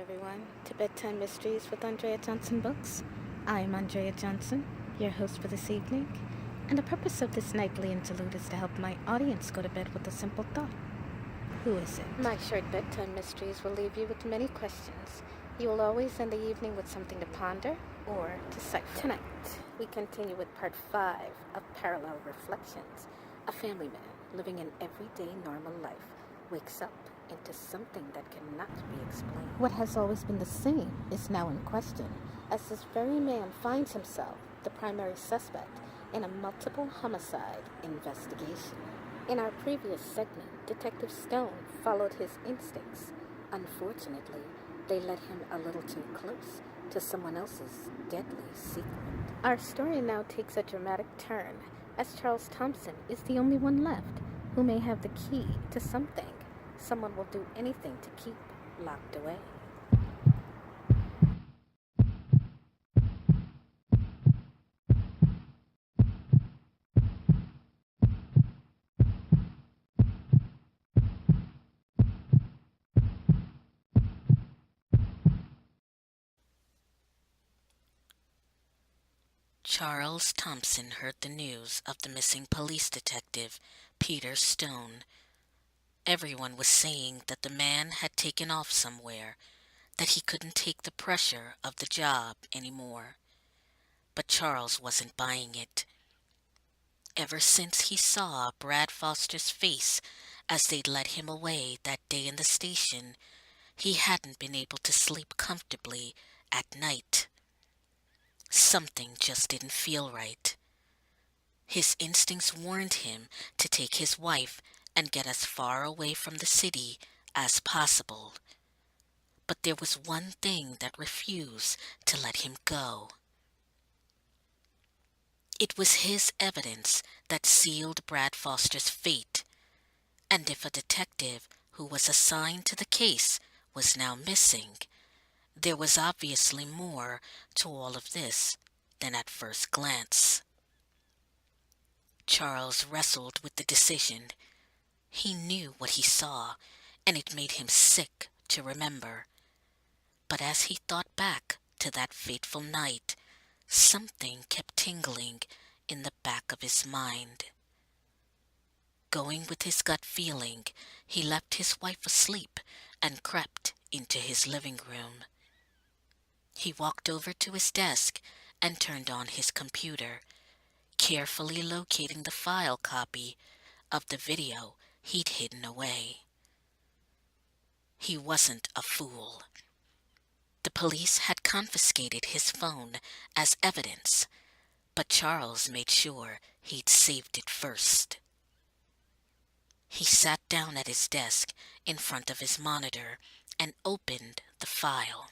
everyone, to Bedtime Mysteries with Andreajohnsonbooks. I am Andrea Johnson, your host for this evening, and the purpose of this nightly interlude is to help my audience go to bed with a simple thought. Who is it? My short bedtime mysteries will leave you with many questions. You will always end the evening with something to ponder or decipher. Tonight, we continue with part 5 of Parallel Reflections. A family man living an everyday normal life wakes up into something that cannot be explained. What has always been the same is now in question, as this very man finds himself the primary suspect in a multiple homicide investigation. In our previous segment, Detective Stone followed his instincts. Unfortunately, they led him a little too close to someone else's deadly secret. Our story now takes a dramatic turn, as Charles Thompson is the only one left who may have the key to something someone will do anything to keep locked away. Charles Thompson heard the news of the missing police detective, Peter Stone. Everyone was saying that the man had taken off somewhere, that he couldn't take the pressure of the job anymore. But Charles wasn't buying it. Ever since he saw Brad Foster's face as they'd led him away that day in the station, he hadn't been able to sleep comfortably at night. Something just didn't feel right. His instincts warned him to take his wife and get as far away from the city as possible. But there was one thing that refused to let him go. It was his evidence that sealed Brad Foster's fate, and if a detective who was assigned to the case was now missing, there was obviously more to all of this than at first glance. Charles wrestled with the decision. He knew what he saw, and it made him sick to remember. But as he thought back to that fateful night, something kept tingling in the back of his mind. Going with his gut feeling, he left his wife asleep and crept into his living room. He walked over to his desk and turned on his computer, carefully locating the file copy of the video he'd hidden away. He wasn't a fool. The police had confiscated his phone as evidence, but Charles made sure he'd saved it first. He sat down at his desk in front of his monitor and opened the file,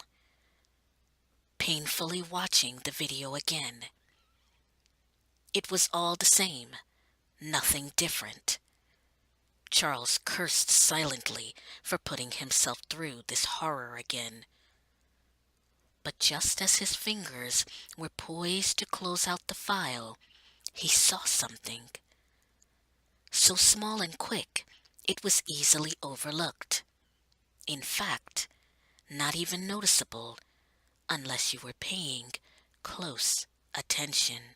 painfully watching the video again. It was all the same, nothing different. Charles cursed silently for putting himself through this horror again. But just as his fingers were poised to close out the file, he saw something. So small and quick, it was easily overlooked. In fact, not even noticeable unless you were paying close attention.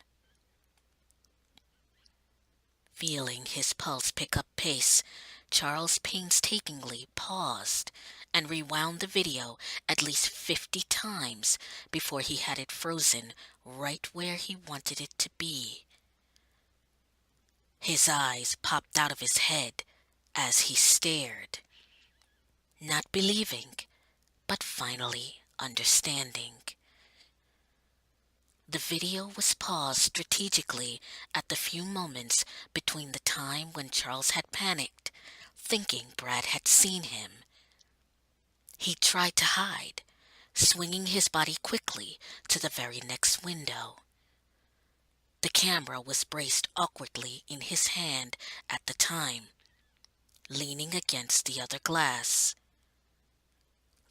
Feeling his pulse pick up pace, Charles painstakingly paused and rewound the video at least 50 times before he had it frozen right where he wanted it to be. His eyes popped out of his head as he stared, not believing, but finally understanding. The video was paused strategically at the few moments between the time when Charles had panicked, thinking Brad had seen him. He tried to hide, swinging his body quickly to the very next window. The camera was braced awkwardly in his hand at the time, leaning against the other glass.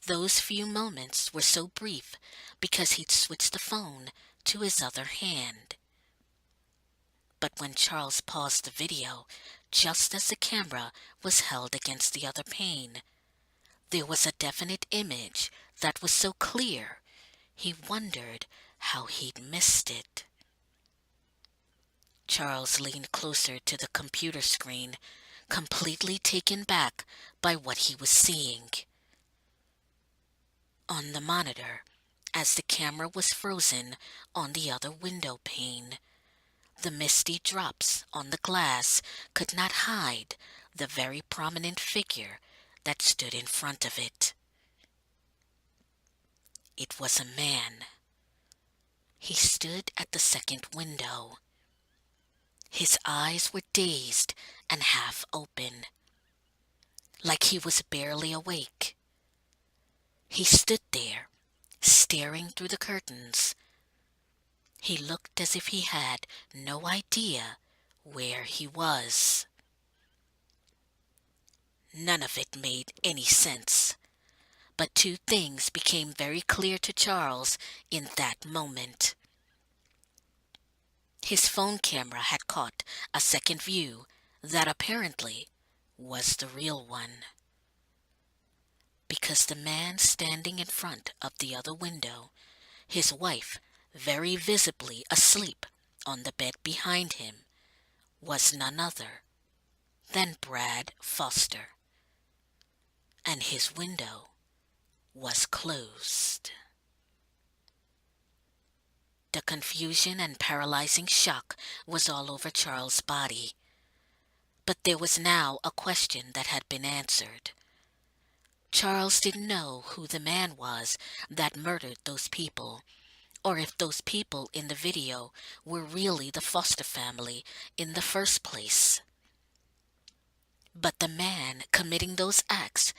Those few moments were so brief because he'd switched the phone to his other hand. But when Charles paused the video, just as the camera was held against the other pane, there was a definite image that was so clear, he wondered how he'd missed it. Charles leaned closer to the computer screen, completely taken back by what he was seeing. On the monitor, as the camera was frozen on the other window pane, the misty drops on the glass could not hide the very prominent figure that stood in front of it. It was a man. He stood at the second window. His eyes were dazed and half open, like he was barely awake. He stood there, staring through the curtains. He looked as if he had no idea where he was. None of it made any sense, but two things became very clear to Charles in that moment. His phone camera had caught a second view that apparently was the real one, because the man standing in front of the other window, his wife very visibly asleep on the bed behind him, was none other than Brad Foster, and his window was closed. The confusion and paralyzing shock was all over Charles' body, but there was now a question that had been answered. Charles didn't know who the man was that murdered those people, or if those people in the video were really the Foster family in the first place. But the man committing those acts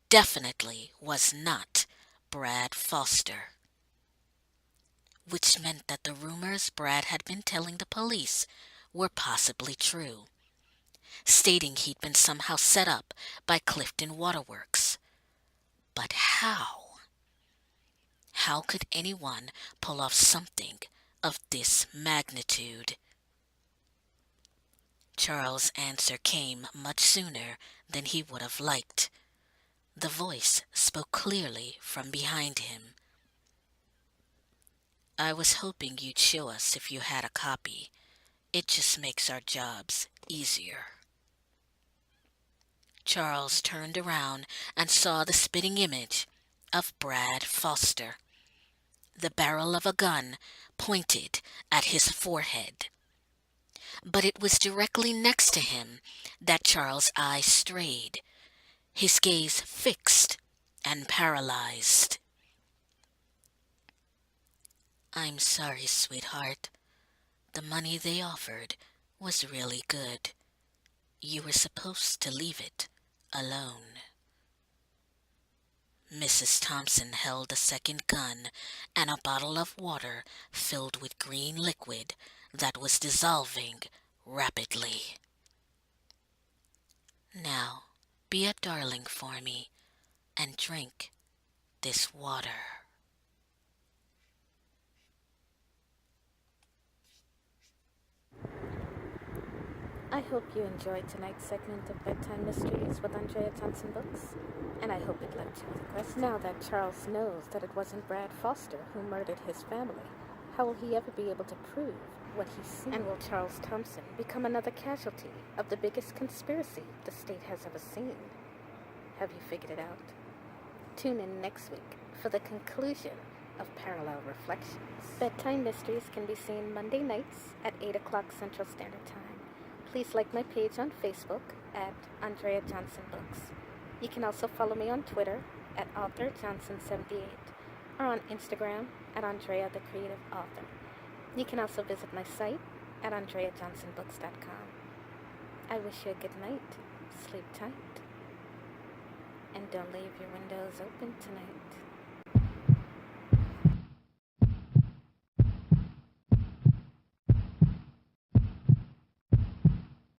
definitely was not Brad Foster, which meant that the rumors Brad had been telling the police were possibly true, stating he'd been somehow set up by Clifton Waterworks. But how? How could anyone pull off something of this magnitude? Charles' answer came much sooner than he would have liked. The voice spoke clearly from behind him. I was hoping you'd show us if you had a copy. It just makes our jobs easier. Charles turned around and saw the spitting image of Brad Foster, the barrel of a gun pointed at his forehead. But it was directly next to him that Charles' eyes strayed, his gaze fixed and paralyzed. I'm sorry, sweetheart. The money they offered was really good. You were supposed to leave it alone. Mrs. Thompson held a second gun and a bottle of water filled with green liquid that was dissolving rapidly. Now, be a darling for me and drink this water. I hope you enjoyed tonight's segment of Bedtime Mysteries with Andreajohnsonbooks, and I hope it left you with a question. Now that Charles knows that it wasn't Brad Foster who murdered his family, how will he ever be able to prove what he's seen? And will Charles Thompson become another casualty of the biggest conspiracy the state has ever seen? Have you figured it out? Tune in next week for the conclusion of Parallel Reflections. Bedtime Mysteries can be seen Monday nights at 8 o'clock Central Standard Time. Please like my page on Facebook at Andreajohnsonbooks. You can also follow me on Twitter at AuthorJohnson78 or on Instagram at Andrea the Creative Author. You can also visit my site at Andreajohnsonbooks.com. I wish you a good night, sleep tight, and don't leave your windows open tonight.